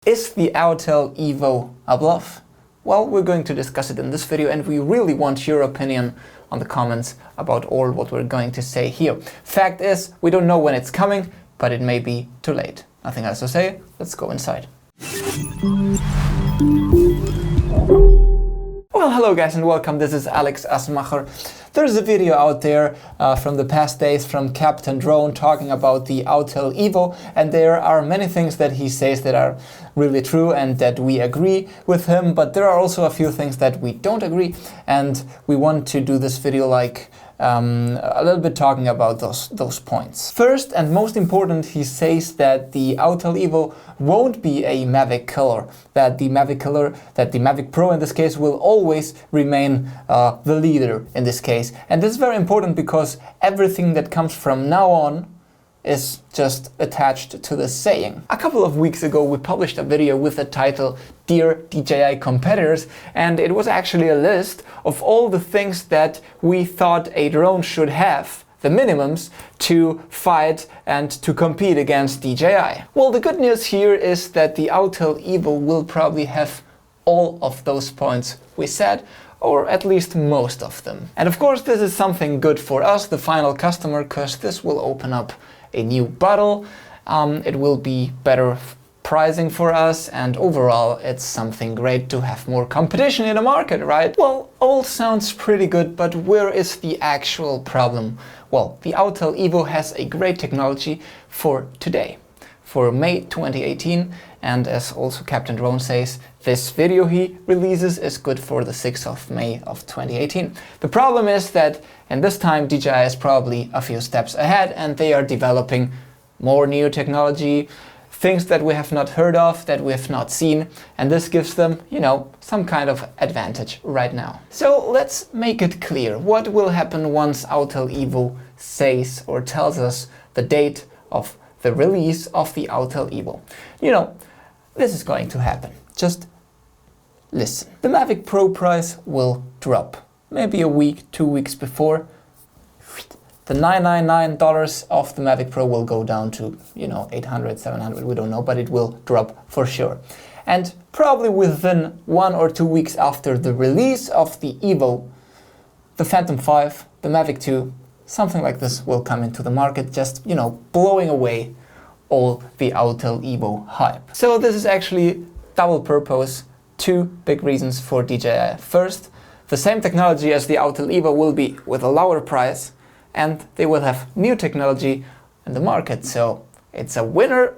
Is the Autel Evo a bluff? Well, we're going to discuss it in this video, and we really want your opinion on the comments about all what we're going to say here. Fact is, we don't know when it's coming, but it may be too late. Nothing else to say, let's go inside. Well, hello guys and welcome, this is Alex Asmacher. There's a video out there from the past days from Captain Drone talking about the Autel Evo, and there are many things that he says that are really true and that we agree with him, but there are also a few things that we don't agree, and we want to do this video like a little bit talking about those points. First and most important, he says that the Autel Evo won't be a Mavic killer, that the Mavic Pro in this case will always remain the leader in this case. And this is very important because everything that comes from now on is just attached to the saying. A couple of weeks ago we published a video with the title Dear DJI Competitors, and it was actually a list of all the things that we thought a drone should have, the minimums, to fight and to compete against DJI. Well, the good news here is that the Autel Evo will probably have all of those points we said, or at least most of them. And of course this is something good for us, the final customer, because this will open up a new battle, it will be better pricing for us, and overall it's something great to have more competition in the market, right? Well, all sounds pretty good, but where is the actual problem? Well, the Autel Evo has a great technology for today, for May 2018, and as also Captain Drone says, this video he releases is good for the 6th of May of 2018. The problem is that in this time DJI is probably a few steps ahead, and they are developing more new technology, things that we have not heard of, that we have not seen, and this gives them, you know, some kind of advantage right now. So let's make it clear. What will happen once Autel Evo says or tells us the date of the release of the Autel Evo? You know, this is going to happen. Just listen. The Mavic Pro price will drop. Maybe a week, 2 weeks before. The $999 of the Mavic Pro will go down to, you know, 800, 700, we don't know, but it will drop for sure. And probably within 1 or 2 weeks after the release of the Evo, the Phantom 5, the Mavic 2, something like this will come into the market, just, you know, blowing away all the Autel Evo hype. So this is actually double purpose, two big reasons for DJI. First, the same technology as the Autel Evo will be with a lower price, and they will have new technology in the market. So it's a winner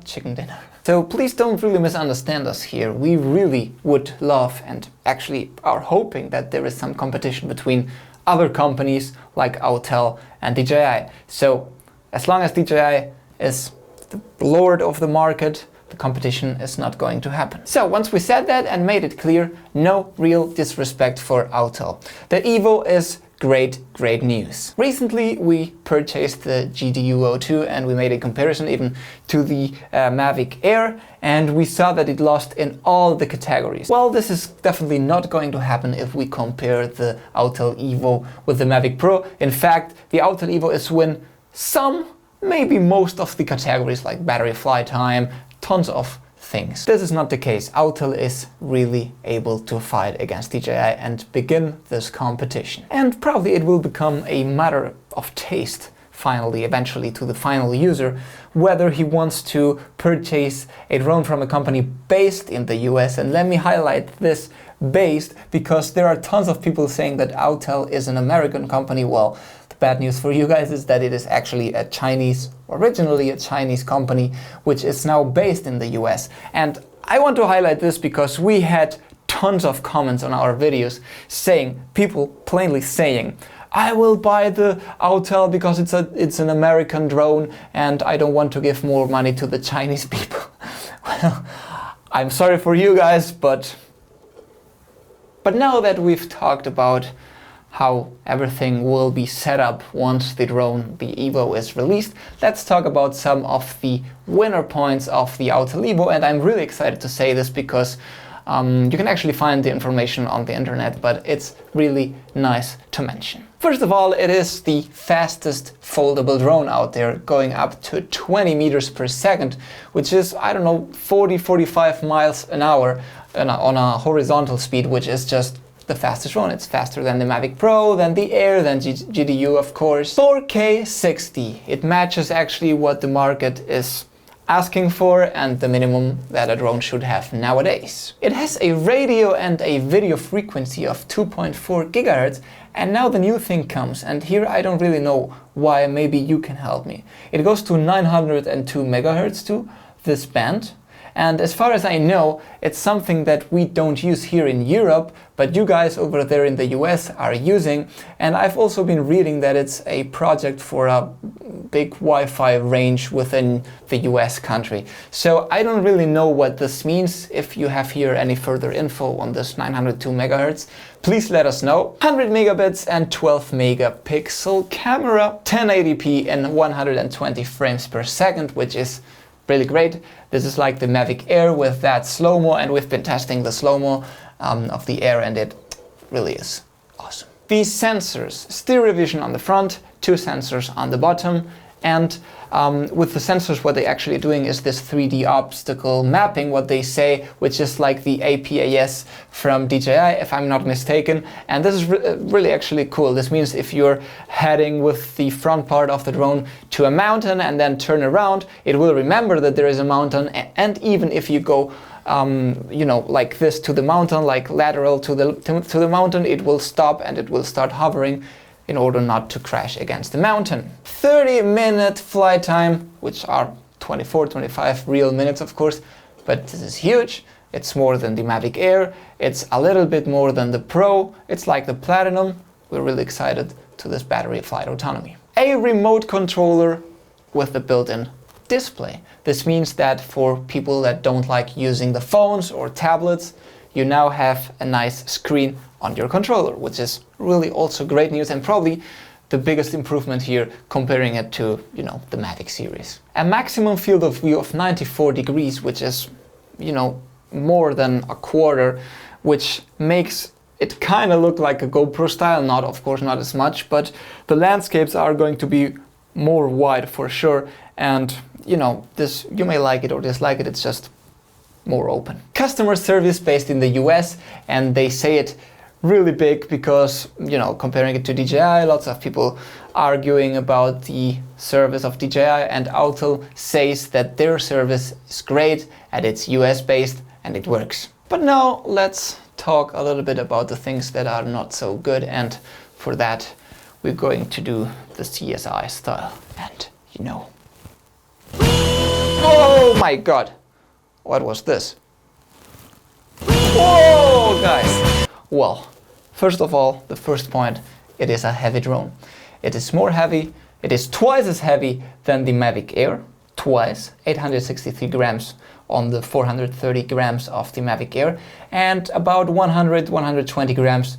chicken dinner. So please don't really misunderstand us here. We really would love and actually are hoping that there is some competition between other companies like Autel and DJI. So as long as DJI is the lord of the market, the competition is not going to happen. So once we said that and made it clear, no real disrespect for Autel. The Evo is great news. Recently we purchased the GDU02 and we made a comparison even to the Mavic Air, and we saw that it lost in all the categories. Well, this is definitely not going to happen if we compare the Autel Evo with the Mavic Pro. In fact, the Autel Evo is win some, maybe most of the categories like battery flight time, tons of things. This is not the case. Autel is really able to fight against DJI and begin this competition. And probably it will become a matter of taste finally, eventually, to the final user, whether he wants to purchase a drone from a company based in the US. And let me highlight this based, because there are tons of people saying that Autel is an American company. Well, the bad news for you guys is that it is actually originally a Chinese company, which is now based in the US. And I want to highlight this because we had tons of comments on our videos saying, people plainly saying, I will buy the Autel because it's an American drone and I don't want to give more money to the Chinese people. Well, I'm sorry for you guys, but now that we've talked about how everything will be set up once the drone, the Evo, is released, let's talk about some of the winner points of the Autel Evo. And I'm really excited to say this because You can actually find the information on the internet, but it's really nice to mention. First of all, it is the fastest foldable drone out there, going up to 20 meters per second, which is, I don't know, 40-45 miles an hour on a horizontal speed, which is just the fastest drone. It's faster than the Mavic Pro, than the Air, than GDU, of course. 4K 60. It matches actually what the market is asking for and the minimum that a drone should have nowadays. It has a radio and a video frequency of 2.4 gigahertz, and now the new thing comes, and here I don't really know why, maybe you can help me. It goes to 902 megahertz to this band, and as far as I know, it's something that we don't use here in Europe, but you guys over there in the US are using, and I've also been reading that it's a project for a big Wi-Fi range within the US country. So I don't really know what this means. If you have here any further info on this 902 megahertz, please let us know. 100 megabits and 12 megapixel camera, 1080p and 120 frames per second, which is really great. This is like the Mavic Air with that slow-mo, and we've been testing the slow-mo of the Air, and it really is awesome. These sensors, stereo vision on the front, 2 sensors on the bottom, and with the sensors what they're actually doing is this 3D obstacle mapping, what they say, which is like the APAS from DJI, if I'm not mistaken. And this is really actually cool. This means if you're heading with the front part of the drone to a mountain and then turn around, it will remember that there is a mountain, and even if you go you know, like this to the mountain, like lateral to the mountain, it will stop and it will start hovering in order not to crash against the mountain. 30-minute flight time, which are 24-25 real minutes, of course, but this is huge. It's more than the Mavic Air. It's a little bit more than the Pro. It's like the Platinum. We're really excited to this battery flight autonomy. A remote controller with the built-in display. This means that for people that don't like using the phones or tablets, you now have a nice screen on your controller, which is really also great news, and probably the biggest improvement here comparing it to, you know, the Mavic series. A maximum field of view of 94 degrees, which is, you know, more than a quarter, which makes it kind of look like a GoPro style, not, of course, not as much, but the landscapes are going to be more wide for sure, and, you know, this, you may like it or dislike it, it's just more open. Customer service based in the US, and they say it really big because, you know, comparing it to DJI, lots of people arguing about the service of DJI, and Autel says that their service is great and it's US based and it works. But now let's talk a little bit about the things that are not so good, and for that we're going to do the CSI style, and you know. Oh my god! What was this? Whoa, guys! Well, first of all, the first point, it is a heavy drone. It is more heavy, it is twice as heavy than the Mavic Air, twice, 863 grams on the 430 grams of the Mavic Air, and about 100-120 grams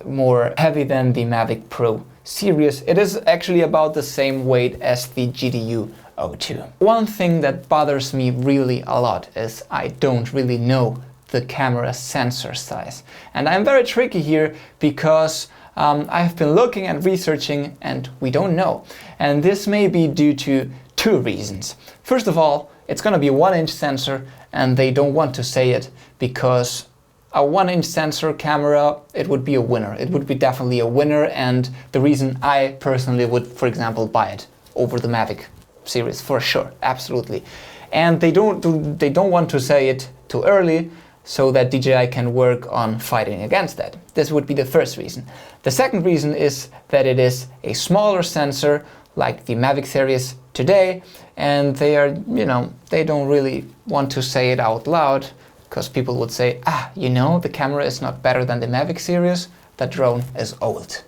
more heavy than the Mavic Pro series. It is actually about the same weight as the GDU O2. One thing that bothers me really a lot is I don't really know the camera sensor size. And I'm very tricky here because I've been looking and researching and we don't know. And this may be due to 2 reasons. First of all, it's going to be a 1-inch sensor, and they don't want to say it because a 1-inch sensor camera, it would be a winner. It would be definitely a winner, and the reason I personally would, for example, buy it over the Mavic series for sure, absolutely. And they don't want to say it too early so that DJI can work on fighting against that. This would be the first reason. The second reason is that it is a smaller sensor like the Mavic series today, and they are, you know, they don't really want to say it out loud because people would say, you know, the camera is not better than the Mavic series, that drone is old.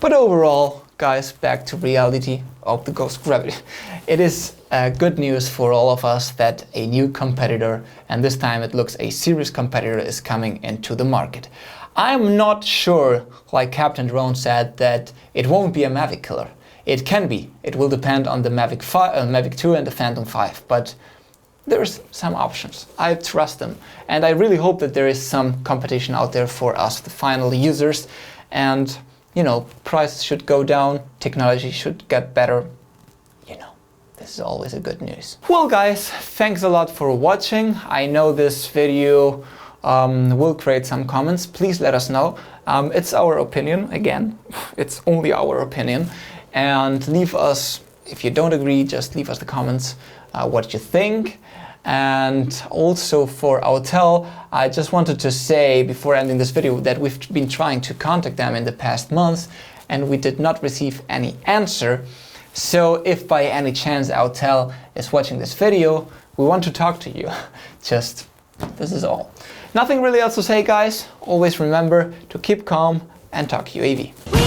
But overall, guys, back to reality. Oh, the ghost gravity. It is good news for all of us that a new competitor, and this time it looks a serious competitor, is coming into the market. I'm not sure, like Captain Drone said, that it won't be a Mavic killer. It can be. It will depend on the Mavic 2 and the Phantom 5, but there's some options. I trust them. And I really hope that there is some competition out there for us, the final users. And, you know, prices should go down, technology should get better. You know, this is always a good news. Well, guys, thanks a lot for watching. I know this video will create some comments. Please let us know. It's our opinion, again, it's only our opinion. And leave us, if you don't agree, just leave us the comments what you think. And also for Autel, I just wanted to say before ending this video that we've been trying to contact them in the past months and we did not receive any answer. So if by any chance Autel is watching this video, we want to talk to you. Just, this is all. Nothing really else to say, guys. Always remember to keep calm and talk UAV.